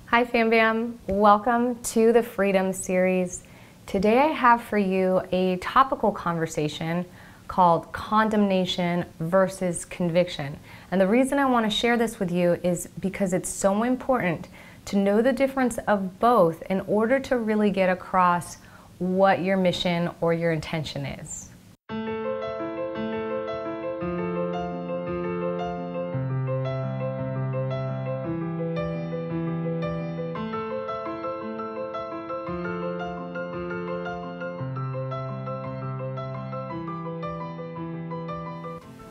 Hi Fam Bam, welcome to the Freedom Series. Today I have for you a topical conversation called Condemnation versus Conviction. And the reason I want to share this with you is because it's so important to know the difference of both in order to really get across what your mission or your intention is.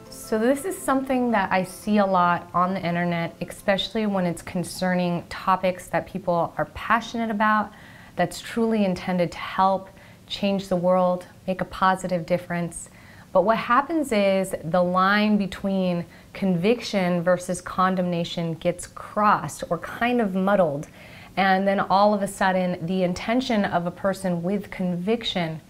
So this is something that I see a lot on the internet, especially when it's concerning topics that people are passionate about, that's truly intended to help change the world, make a positive difference. But what happens is the line between conviction versus condemnation gets crossed or kind of muddled. And then all of a sudden, the intention of a person with conviction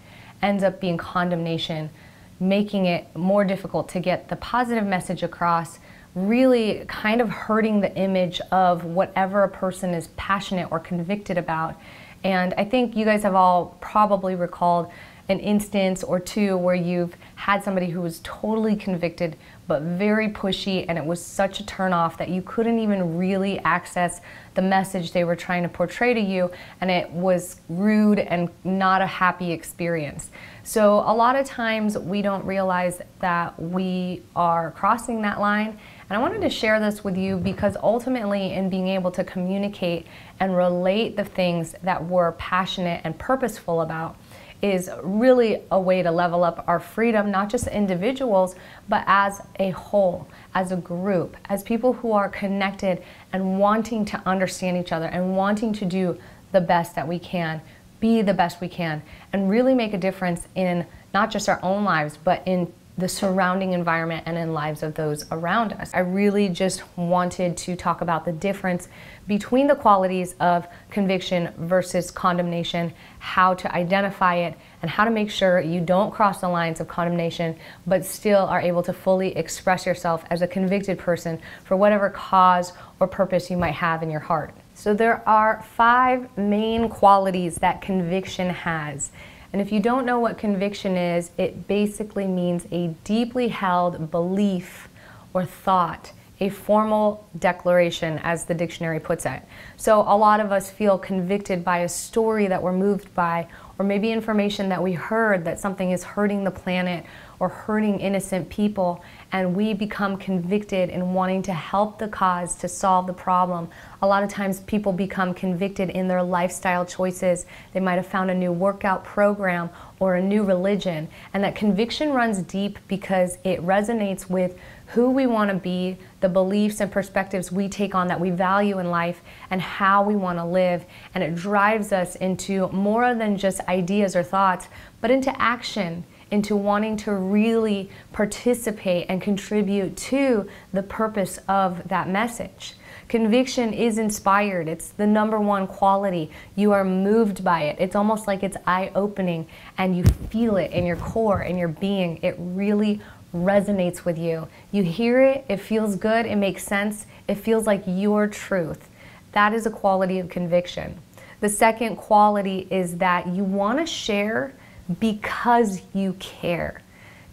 ends up being condemnation, making it more difficult to get the positive message across, really kind of hurting the image of whatever a person is passionate or convicted about. And I think you guys have all probably recalled an instance or two where you've had somebody who was totally convicted but very pushy, and it was such a turnoff that you couldn't even really access the message they were trying to portray to you, and it was rude and not a happy experience. So a lot of times we don't realize that we are crossing that line. And I wanted to share this with you because ultimately in being able to communicate and relate the things that we're passionate and purposeful about is really a way to level up our freedom, not just individuals, but as a whole, as a group, as people who are connected and wanting to understand each other and wanting to do the best that we can, be the best we can, and really make a difference in not just our own lives, but in the surrounding environment and in lives of those around us. I really just wanted to talk about the difference between the qualities of conviction versus condemnation, how to identify it, and how to make sure you don't cross the lines of condemnation, but still are able to fully express yourself as a convicted person for whatever cause or purpose you might have in your heart. So there are 5 main qualities that conviction has. And if you don't know what conviction is, it basically means a deeply held belief or thought, a formal declaration, as the dictionary puts it. So a lot of us feel convicted by a story that we're moved by, or maybe information that we heard that something is hurting the planet or hurting innocent people, and we become convicted in wanting to help the cause to solve the problem. A lot of times people become convicted in their lifestyle choices. They might have found a new workout program or a new religion, and that conviction runs deep because it resonates with who we want to be, the beliefs and perspectives we take on that we value in life, and how we want to live. And it drives us into more than just ideas or thoughts, but into action, into wanting to really participate and contribute to the purpose of that message. Conviction is inspired. It's the #1 quality. You are moved by it. It's almost like it's eye-opening, and you feel it in your core, in your being. It really resonates with you. You hear it, it feels good, it makes sense, it feels like your truth. That is a quality of conviction. The second quality is that you want to share because you care.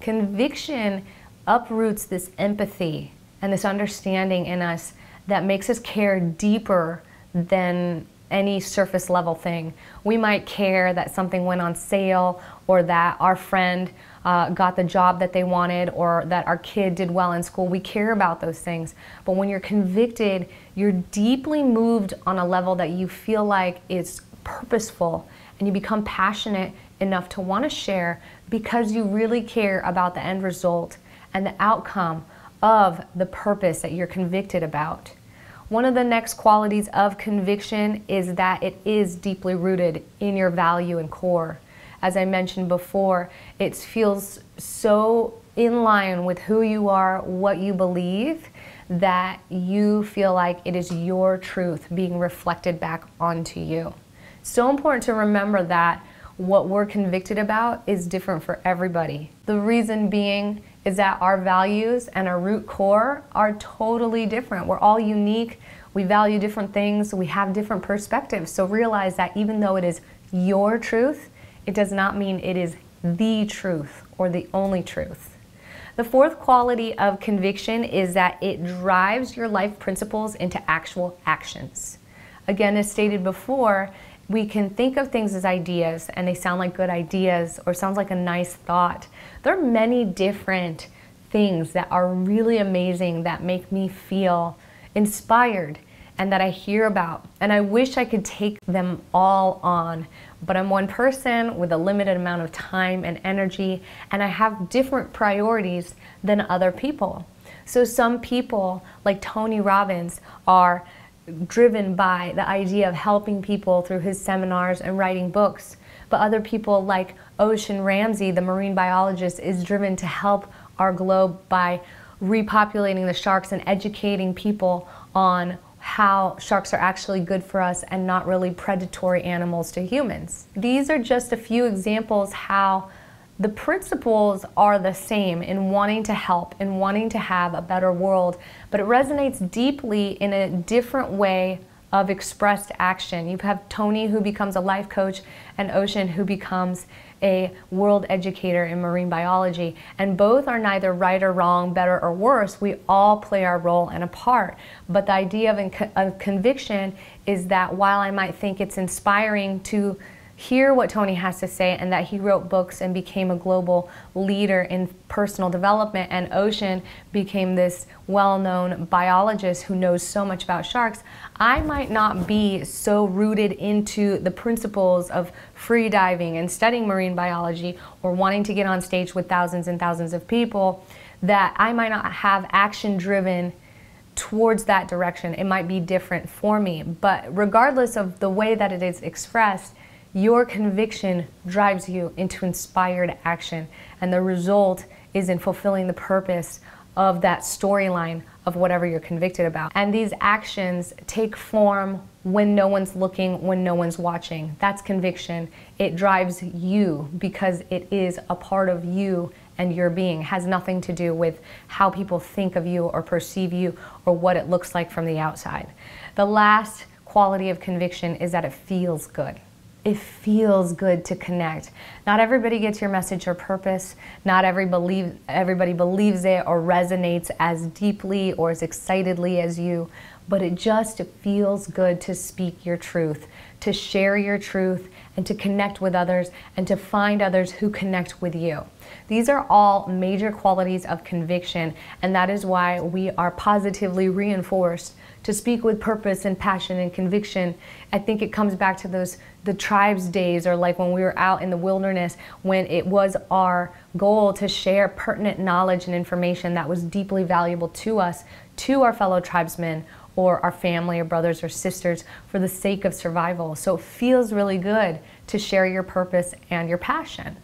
Conviction uproots this empathy and this understanding in us that makes us care deeper than any surface level thing. We might care that something went on sale, or that our friend got the job that they wanted, or that our kid did well in school. We care about those things. But when you're convicted, you're deeply moved on a level that you feel like is purposeful, and you become passionate enough to want to share because you really care about the end result and the outcome of the purpose that you're convicted about. One of the next qualities of conviction is that it is deeply rooted in your value and core. As I mentioned before, it feels so in line with who you are, what you believe, that you feel like it is your truth being reflected back onto you. So important to remember that what we're convicted about is different for everybody. The reason being is that our values and our root core are totally different. We're all unique. We value different things. We have different perspectives. So realize that even though it is your truth, it does not mean it is the truth or the only truth. The fourth quality of conviction is that it drives your life principles into actual actions. Again, as stated before, we can think of things as ideas and they sound like good ideas or sounds like a nice thought. There are many different things that are really amazing that make me feel inspired and that I hear about. And I wish I could take them all on, but I'm one person with a limited amount of time and energy, and I have different priorities than other people. So some people, like Tony Robbins, are driven by the idea of helping people through his seminars and writing books. But other people like Ocean Ramsey, the marine biologist, is driven to help our globe by repopulating the sharks and educating people on how sharks are actually good for us and not really predatory animals to humans. These are just a few examples how the principles are the same in wanting to help and wanting to have a better world, but it resonates deeply in a different way of expressed action. You have Tony, who becomes a life coach, and Ocean, who becomes a world educator in marine biology. And both are neither right or wrong, better or worse. We all play our role and a part. But the idea of conviction is that while I might think it's inspiring to hear what Tony has to say and that he wrote books and became a global leader in personal development, and Ocean became this well-known biologist who knows so much about sharks, I might not be so rooted into the principles of free diving and studying marine biology or wanting to get on stage with thousands and thousands of people that I might not have action driven towards that direction. It might be different for me, but regardless of the way that it is expressed, your conviction drives you into inspired action, and the result is in fulfilling the purpose of that storyline of whatever you're convicted about. And these actions take form when no one's looking, when no one's watching. That's conviction. It drives you because it is a part of you and your being. It has nothing to do with how people think of you or perceive you or what it looks like from the outside. The last quality of conviction is that it feels good. It feels good to connect. Not everybody gets your message or purpose. Not everybody believes it or resonates as deeply or as excitedly as you, but it just feels good to speak your truth, to share your truth, and to connect with others, and to find others who connect with you. These are all major qualities of conviction, and that is why we are positively reinforced to speak with purpose and passion and conviction. I think it comes back to the tribes days, or like when we were out in the wilderness, when it was our goal to share pertinent knowledge and information that was deeply valuable to us, to our fellow tribesmen, or our family or brothers or sisters, for the sake of survival. So it feels really good to share your purpose and your passion.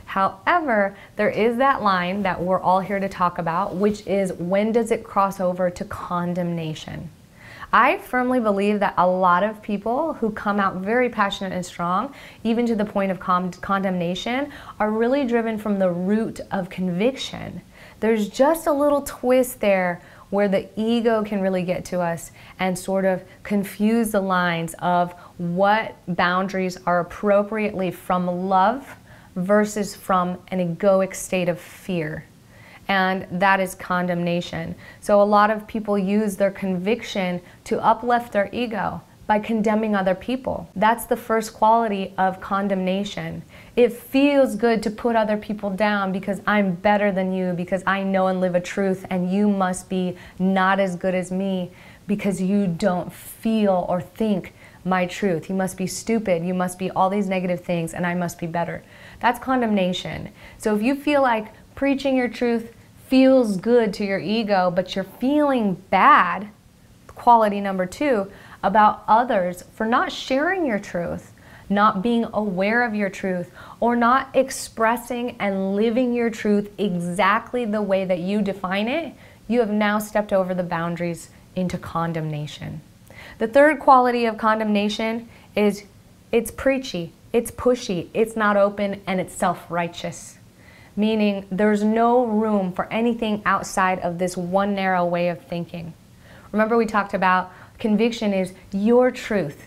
However, there is that line that we're all here to talk about, which is, when does it cross over to condemnation? I firmly believe that a lot of people who come out very passionate and strong, even to the point of condemnation, are really driven from the root of conviction. There's just a little twist there where the ego can really get to us and sort of confuse the lines of what boundaries are appropriately from love versus from an egoic state of fear. And that is condemnation. So a lot of people use their conviction to uplift their ego by condemning other people. That's the first quality of condemnation. It feels good to put other people down because I'm better than you, because I know and live a truth, and you must be not as good as me because you don't feel or think my truth. You must be stupid, you must be all these negative things, and I must be better. That's condemnation. So if you feel like preaching your truth feels good to your ego, but you're feeling bad, quality number 2, about others for not sharing your truth, not being aware of your truth, or not expressing and living your truth exactly the way that you define it, you have now stepped over the boundaries into condemnation. The third quality of condemnation is it's preachy, it's pushy, it's not open, and it's self-righteous. Meaning there's no room for anything outside of this one narrow way of thinking. Remember we talked about Conviction is your truth,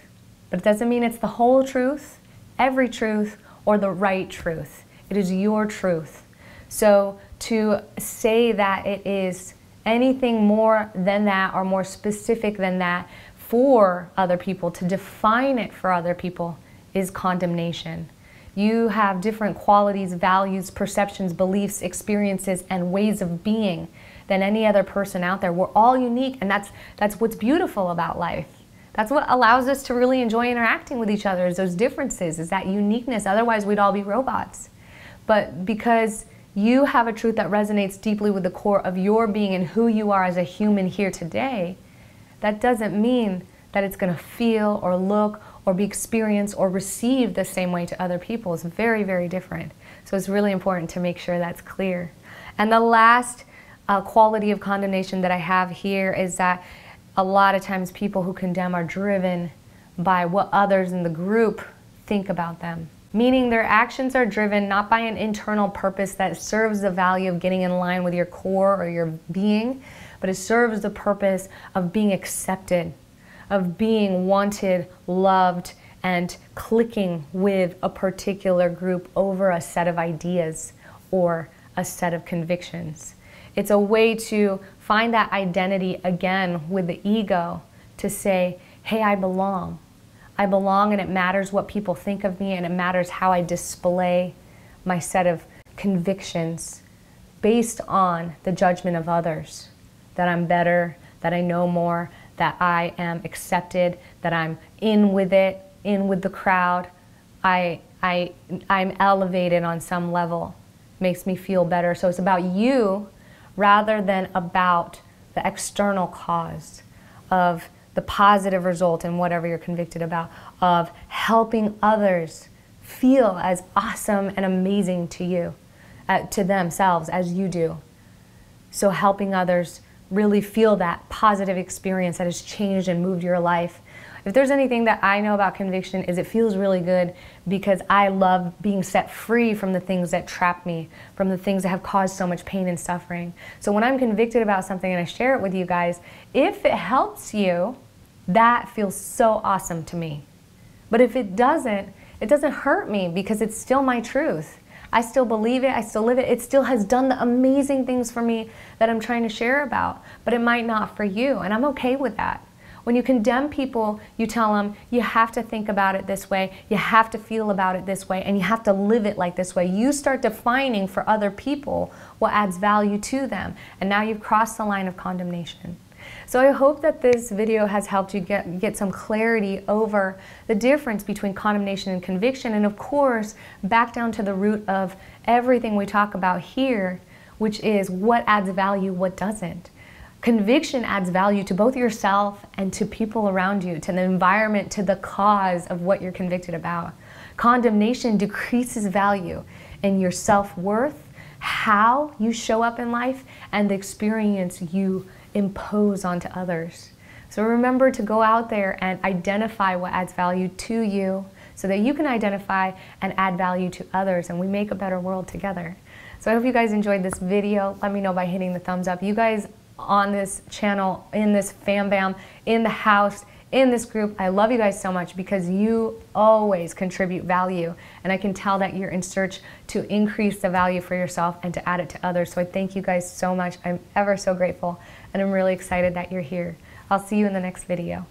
but it doesn't mean it's the whole truth, every truth, or the right truth. It is your truth. So to say that it is anything more than that or more specific than that for other people, to define it for other people, is condemnation. You have different qualities, values, perceptions, beliefs, experiences, and ways of being than any other person out there. We're all unique, and that's what's beautiful about life. That's what allows us to really enjoy interacting with each other, is those differences, is that uniqueness. Otherwise, we'd all be robots. But because you have a truth that resonates deeply with the core of your being and who you are as a human here today, that doesn't mean that it's going to feel or look or be experienced or received the same way to other people. It's very, very different. So it's really important to make sure that's clear. And the last quality of condemnation that I have here is that a lot of times people who condemn are driven by what others in the group think about them. Meaning their actions are driven not by an internal purpose that serves the value of getting in line with your core or your being, but it serves the purpose of being accepted, of being wanted, loved, and clicking with a particular group over a set of ideas or a set of convictions. It's a way to find that identity again with the ego, to say, hey, I belong. I belong, and it matters what people think of me, and it matters how I display my set of convictions based on the judgment of others. That I'm better, that I know more, that I am accepted, that I'm in with it, in with the crowd. I'm elevated on some level. Makes me feel better. So it's about you rather than about the external cause of the positive result in whatever you're convicted about, of helping others feel as awesome and amazing to you, to themselves as you do. So helping others really feel that positive experience that has changed and moved your life. If there's anything that I know about conviction, is it feels really good because I love being set free from the things that trap me, from the things that have caused so much pain and suffering. So when I'm convicted about something and I share it with you guys, if it helps you, that feels so awesome to me. But if it doesn't hurt me because it's still my truth. I still believe it, I still live it. It still has done the amazing things for me that I'm trying to share about, but it might not for you, and I'm okay with that. When you condemn people, you tell them, you have to think about it this way, you have to feel about it this way, and you have to live it like this way. You start defining for other people what adds value to them, and now you've crossed the line of condemnation. So I hope that this video has helped you get some clarity over the difference between condemnation and conviction, and of course, back down to the root of everything we talk about here, which is what adds value, what doesn't. Conviction adds value to both yourself and to people around you, to the environment, to the cause of what you're convicted about. Condemnation decreases value in your self-worth, how you show up in life, and the experience you impose onto others. So remember to go out there and identify what adds value to you so that you can identify and add value to others, and we make a better world together. So I hope you guys enjoyed this video. Let me know by hitting the thumbs up. You guys on this channel, in this fam bam, in the house, in this group, I love you guys so much because you always contribute value, and I can tell that you're in search to increase the value for yourself and to add it to others. So I thank you guys so much. I'm ever so grateful, and I'm really excited that you're here. I'll see you in the next video.